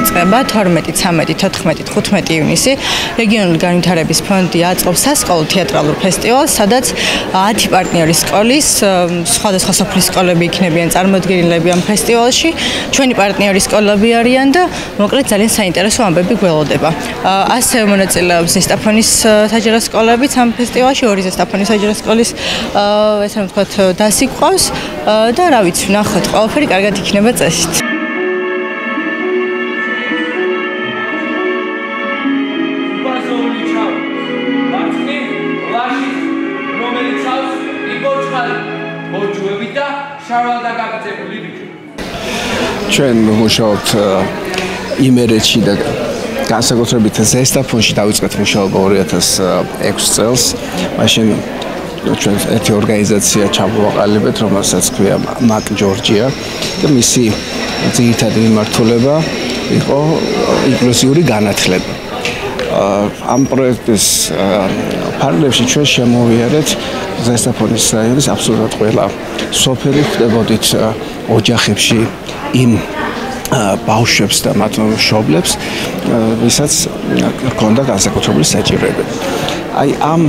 იწყება 12, 13, 14, 15 ივნისი. რეგიონული განვითარების ფონდი აწყობს სასკოლო თეატრალურ ფესტივალს, სადაც 10 პარტნიორი სკოლის სხვადასხვა სოფლის სკოლები იქნებიან წარმოდგენილები ამ ფესტივალში. ჩვენი პარტნიორი სკოლები არიან და მოკლედ ძალიან საინტერესო ამბები გველოდება. ასევე მონაწილეობს ზესტაფონის საჯარო სკოლებიც ამ ფესტივალში, ორი ზესტაფონის საჯარო სკოლის ესე ვთქვათ დასი გვყავს და რა ვიცი, ნახოთ, ყველაფერი კარგად იქნება წესით. ჩვენ მუშაობთ იმერეთში და განსაკუთრებით ზესტაფონში დავიწყეთ მუშაობა 2006 წელს. მაშინ ჩვენ ერთი ორგანიზაცია ჩამოვაყალიბეთ, რომელსაც ქვია მაკ ჯორჯია და მისი ძირითადი მიმართულება იყო ინკლუზიური განათლება. ამ პროექტის ფარგლებში ჩვენ შემოვიარეთ ზესტაფონის რაიონის აბსოლუტურად ყველა სოფელი, ხვდებოდით ოჯახებში იმ ბავშვებს და მათ მშობლებს, ვისაც ჰქონდა განსაკუთრებული საჭიროებები. აი ამ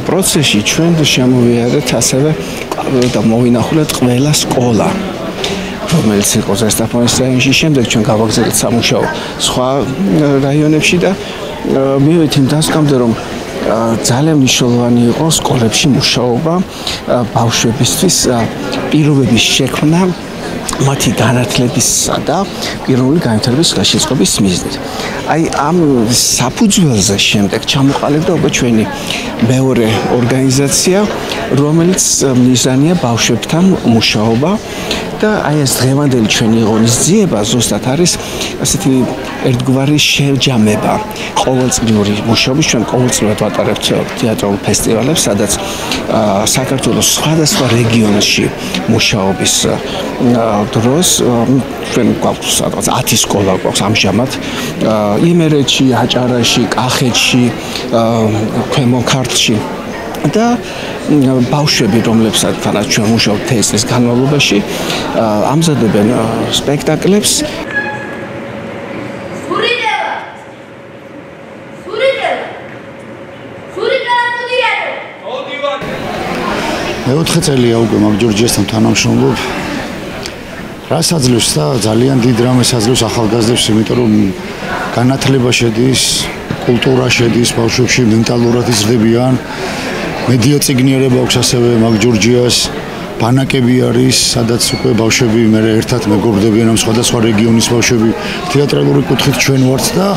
პროცესში ჩვენ შემოვიარეთ ასევე და მოვინახულეთ ყველა სკოლა, რომელიც იყო ზესტაფონის რაიონში. შემდეგ ჩვენ გავაგზავნეთ სამუშაო სხვა რაიონებში და მივედით იმ დასკამდე, რომ ძალიან მნიშვნელოვანი იყო სკოლებში მუშაობა ბავშვებისთვის პირობების შექმნა მათი განათლებისა და პიროვნული განვითარების ხელშეწყობის მიზნით. აი ამ საფუძველზე შემდეგ ჩამოყალიბდა ჩვენი მეორე ორგანიზაცია, რომელიც მიზანია ბავშვებთან მუშაობა და აი ეს დღევანდელი ჩვენი ღონისძიება ზუსტად არის ასეთი ერთგვარი შეჯამება ყოველწლიური მუშაობის. ჩვენ ყოველწლიურად ვატარებთ თეატრალურ ფესტივალებს, სადაც საქართველოს სხვადასხვა რეგიონში მუშაობის დროს ჩვენ გვაქვს 10 სკოლა გვაქვს ამჟამად იმერეთში, აჭარაში, კახეთში, ქვემო ქართლში და ბავშვები, რომლებსაც ჩვენ მუშაობთ თეატრის განმავლობაში, ამზადებენ სპექტაკლებს. მეოთხე წელია უკვე მაგ ჯორჯიასთან თანამშრომლობ. რას აძლევს და ძალიან დიდ რამეს აძლევს ახალგაზრდებს, იმიტომ რომ განათლება შედის, კულტურა შედის ბავშვებში, მენტალურად იზრდებიან. მედია წიგნიერება აქვს ასევე მაგ ჯორჯიას, ბანაკები არის, სადაც უკვე ბავშვები მე ერთად მეგობრდებიან ამ სხვადასხვა რეგიონის ბავშვები. თეატრალური კუთხით ჩვენ ვართ და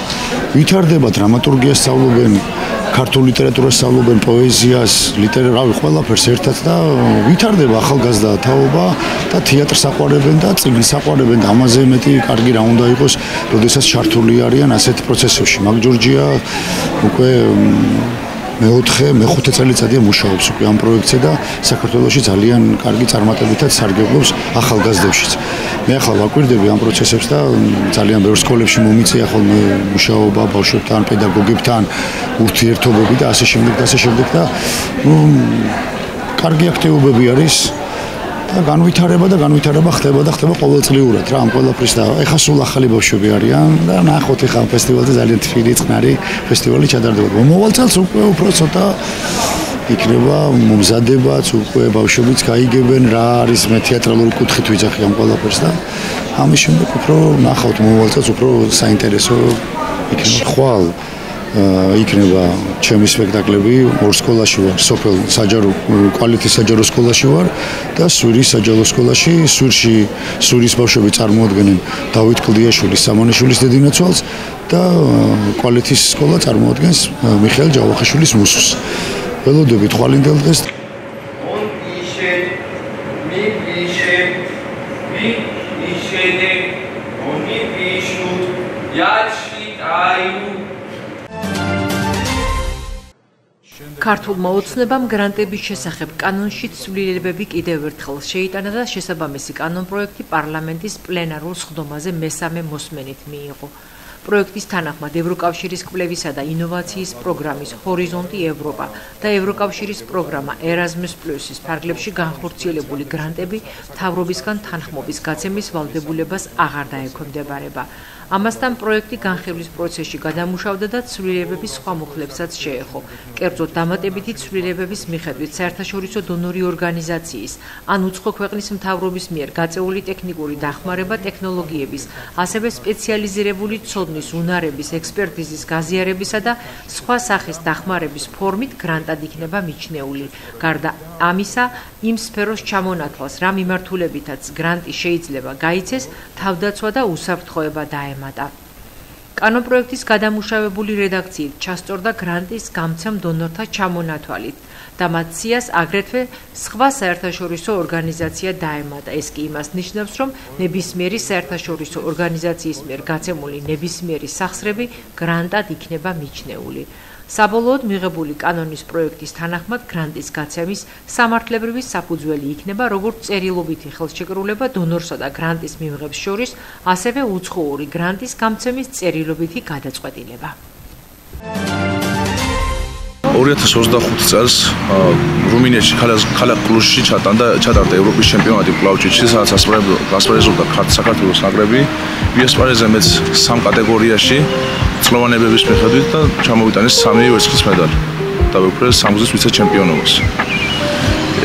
ვითარდება დრამატურგიას სწავლობენ, ქართულ ლიტერატურას სწავლობენ, პოეზიას, ლიტერატურას, ყველაფერს ერთად და ვითარდება ახალგაზრდა თაობა და თეატრს აყვარებენ და წიგნს აყვარებენ და ამაზე მეტი კარგი რა უნდა იყოს, როდესაც ჩართული არიან ასეთ პროცესებში. მაგ ჯორჯია უკვე მეხუთე წელიწადია მუშაობს უკვე ამ პროექტზე და საქართველოში ძალიან კარგი წარმატებითაც სარგებლობს ახალგაზრდებშიც. მე ახლა ვაკვირდები ამ პროცესებს და ძალიან ბევრ სკოლებში მომიწია ხოლმე მუშაობა ბავშვებთან, პედაგოგებთან, ურთიერთობები და ასე შემდეგ და კარგი აქტივობები არის და განვითარება ხდება ყოველწლიურად რა ამ ყველაფრის და ეხა სულ ახალი ბავშვები არიან და ნახოთ ეხა ამ ფესტივალზე ძალიან თბილი წყნარი ფესტივალი ჩატარდება. მომავალ წელს უკვე უფრო ცოტა იქნება მომზადებაც, უკვე ბავშვებიც გაიგებენ რა არის მე თეატრალური კუთხით ვიძახი ამ ყველაფერს და ამის შემდეგ უფრო ნახავთ მომავალ წელს უფრო საინტერესო იქნება. ხვალ იქნება ჩემი სპექტაკლები ორ სკოლაში ვარ, სოფელ საჯარო კვალიტის საჯარო სკოლაში ვარ და სვირის საჯარო სკოლაში. სვირის ბავშვები წარმოადგენენ დავით კლდიაშვილის, სამონიშვილის დედინაცვალს და კვალიტის სკოლა წარმოადგენს მიხეილ ჯავახიშვილის მუსუს. ველოდებით ხვალინდელ დღეს. ქართულ მოოცნებამ გრანტების შესახებ კანონში ცვლილებები კიდევ ერთხელ შეიტანა და შესაბამისი კანონპროექტი პარლამენტის პლენარულ სხდომაზე მესამე მოსმენით მიიღო. პროექტის თანახმად ევროკავშირის კვლევისა და ინოვაციის პროგრამის ჰორიზონტი ევროპა და ევროკავშირის პროგრამა Erasmus+-ის ფარგლებში განხორციელებული გრანტები მთავრობისგან თანხმობის გაცემის ვალდებულებას აღარ დაექვემდებარება. ამასთან პროექტი განხილვის პროცესში გადამუშავდა და ცვლილებების სხვა მუხლებსაც შეეხო. კერძოდ დამატებითი ცვლილებების მიხედვით საერთაშორისო დონორი ორგანიზაციის ან უცხო ქვეყნის მთავრობის მიერ გაწეული ტექნიკური დახმარება ტექნოლოგიების, ასევე სპეციალიზირებული ცოდნის, უნარების, ექსპერტიზის გაზიარებისა და სხვა სახის დახმარების ფორმით გრანტად იქნება მიჩნეული. გარდა ამისა, იმ სფეროს ჩამონათვალს, რა მიმართულებითაც გრანტი შეიძლება გაიცეს, თავდაცვა და უსაფრთხოება დაემატა. კანონპროექტის გადამუშავებული რედაქციით ჩასწორდა გრანტის გამცემ დონორთა ჩამონათვალით და მათ სიას აგრეთვე სხვა საერთაშორისო ორგანიზაცია დაემატა. ეს კი იმას ნიშნავს, რომ ნებისმიერი საერთაშორისო ორგანიზაციის მიერ გაცემული ნებისმიერი სახსრები გრანტად იქნება მიჩნეული. საბოლოოდ მიღებული კანონის პროექტის თანახმად გრანტის გაცემის სამართლებრივი საფუძველი იქნება როგორც წერილობითი ხელშეკრულება დონორსა და გრანტის მიღებს შორის, ასევე უცხოური გრანტის გამცემის წერილობითი გადაწყვეტილება. 2025 წელს რუმინეთში ქალაქ კლუშში ჩატარდა ევროპის ჩემპიონატი კლავჭიდში, სადაც ასპარეზობდა საქართველოს ნაკრები. ვიასპარეზე მეც 3 კატეგორიაში წლოვანებების მიხედვით და ჩამოვიტანეს 3 ვერცხლის მედალი. დავეუფლეს 60-ის ვიცე-ჩემპიონობას.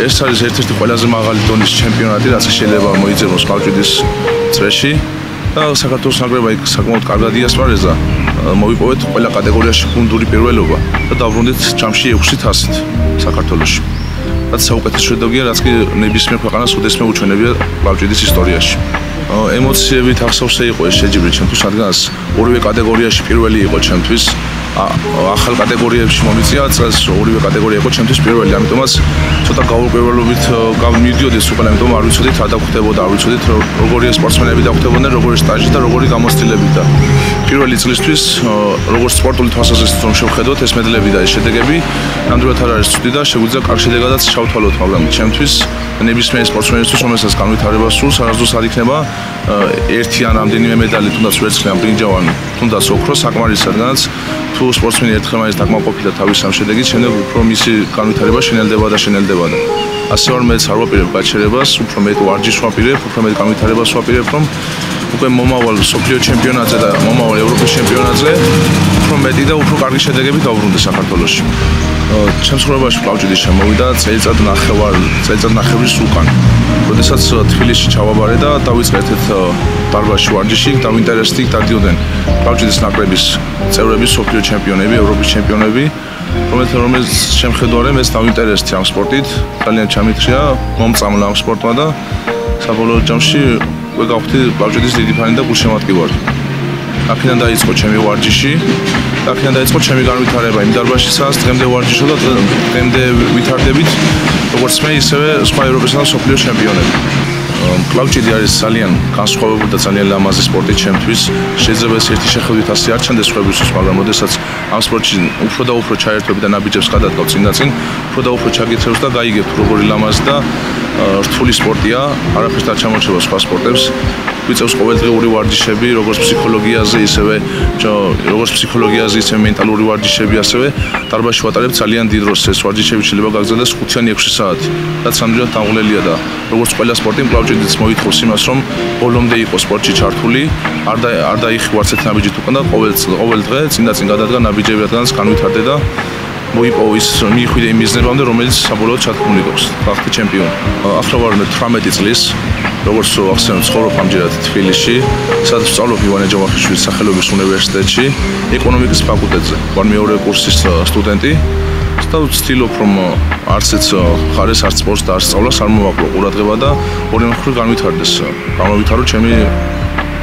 ეს არის ერთ-ერთი ყველაზე მაღალი დონის ჩემპიონატი, რაც შეიძლება მოიძებნოს კლავჭიდის წრეში და საქართველოს ნაკრებმა იქ საკმაოდ კარგად იასპარეზა. მოვიპოვეთ ყველა კატეგორიაში გუნდური პირველობა და დავბრუნდით ჯამში 6-10-ით საქართველოში. რაც საუკეთესო შედეგია, რაც კი ნებისმიერ ქვეყანას უდესმე უჩვენებია კლავჭიდის ისტორიაში. ემოციებით ახსოვსე იყო ეს შეჯიბრი ჩემთვის, რადგანაც ორივე კატეგორიაში პირველი იყო ჩემთვის. ახალ კატეგორიებში მომიწია წელს ორივე კატეგორია იყო ჩემთვის პირველი, ამიტომაც ცოტა გაურკვევლობით მივდიოდი უკან, ამიტომ არ ვიცოდით რა დაგხვდებოდა, არ ვიცოდით როგორი სპორტსმენები დაგხვდებოდნენ, როგორი სტაჟი და როგორი გამოცდილები და პირველი წლისთვის როგორც სპორტული თვალსაზრისით რომ შევხედოთ ეს მედლები და ეს შედეგები, ნამდვილად არ არის ცუდი და შეგვიძლია კარგ შედეგადაც შევთვალოთ, მაგრამ ჩემთვის ნებისმიერ სპორტსმენისთვის, რომელსაც განვითარება სურს, არასდროს არ იქნება ერთი ან რამდენიმე მედალი, თუნდაც ვერცხლი ან ბრინჯაო, თუნდაც ოქრო საკმარისი, რადგანაც თუ სპორტსმენი ერთხელ მაინც დაკმაყოფილდა თავის ამ შედეგით, შემდეგ უფრო მისი განვითარება შენელდება და შენელდება. ასე ვარ მეც არ ვაპირებ გაჩერებას, უფრო მეტ ვარჯიშს ვაპირებ, უფრო მეტ განვითარებას ვაპირებ, რომ უკვე მომავალ მსოფლიო ჩემპიონატზე და მომავალ ევროპის ჩემპიონატზე უფრო მეტი და უფრო კარგი შედეგები დავბრუნდე საქართველოში. ჩემს ცხოვრებაში კლავჭიდი შემოვიდა წელიწად ნახევრის უკან. როდესაც თბილისში ჩავაბარე და დავიწყე ერთ დარბაზში ვარჯიში, დავინტერესდი, დადიოდნენ კლავჭიდის ნაკრების წევრები, მსოფლიო ჩემპიონები, ევროპის ჩემპიონები, რომელიც შემხედვარე მეც დავინტერესდი ამ სპორტით, ძალიან ჩამithრია, მომწამლა ამ სპორტმა და საბოლოო ჯამში გავხდი კლავჭიდის დიდი ფანი და გულშემატკივარი. აქედან დაიწყო ჩემი ვარჯიში, აქედან დაიწყო ჩემი განვითარება იმ დარბაზში, სადაც დღემდე ვარჯიშობ და დღემდე ვითარდებით, როგორც მე, ისევე სხვა ევროპისა და მსოფლიო ჩემპიონები. კლავჭიდი არის ძალიან განსხვავებული და ძალიან ლამაზი სპორტი ჩემთვის. შეიძლება ეს ერთი შეხედვით ასე არ ჩანდეს სხვებისთვის, მაგრამ როდესაც ამ სპორტში უფრო და უფრო ჩაერთვები და ნაბიჯებს გადადგავ წინ, უფრო და უფრო ჩაგითხრებს და გაიგებ როგორი ლამაზი და რთული სპორტია, არაფერს არ ჩამორჩება სხვა სპორტებს. გვიწევს ყოველდღიური ვარჯიშები, როგორც ფსიქოლოგიაზე, ისევე მენტალური ვარჯიშები, ასევე დარბაზში ვატარებ ძალიან დიდ დროს. ეს ვარჯიშები შეიძლება გაგრძელდეს 5 ან 6 საათი. რაც ნამდვილად დამღლელია და როგორც ყველა სპორტი კლავჭიდიც მოითხოვს იმას, რომ ბოლომდე იყოს სპორტში ჩართული, არ დაიხი ვარც ერთ ნაბიჯით უკან და ყოველ დღე წინ გადადგა ნაბიჯები, რადგანაც განვითარდე და მოიპოვო ის მიხვიდე იმ მიზნებამდე, რომელიც საბოლოოდ ჩათქმულიყავს. გახდი ჩემპიონი. ახლა ვარ 18 წლის. როგორც ახსენე, ცხოვრობ ამჯერად თბილისში, სადაც ვსწავლობ ივანე ჯავახიშვილის სახელობის უნივერსიტეტში, ეკონომიკის ფაკულტეტზე. ვარ მეორე კურსის სტუდენტი და ვცდილობ, რომ არცეც ხარეს, არც სპორტს და არც სწავლას არ მოვაკლო ყურადღება და ორი მხრივ განვითარდეს. განვითარო ჩემი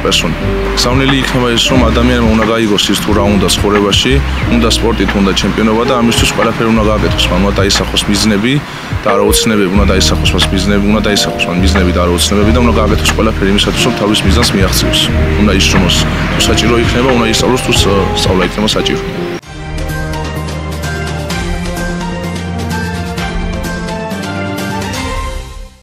პერსონა. საუნელი იქნება ის, რომ ადამიანმა უნდა გაიგოს ის თუ რა უნდა ცხოვრებაში, უნდა სპორტით, უნდა ჩემპიონობა და ამისთვის ყველაფერი უნდა გააკეთოს. მან უნდა დაისახოს მიზნები და არა ოცნებები, უნდა დაისახოს მან მიზნები და არა ოცნებები და უნდა გააკეთოს ყველაფერი იმისათვის, რომ თავის მიზანს მიაღწიოს. უნდა ისწავლოს, თუ საჭირო იქნება, უნდა ისწავლოს, თუ სწავლა იქნება საჭირო.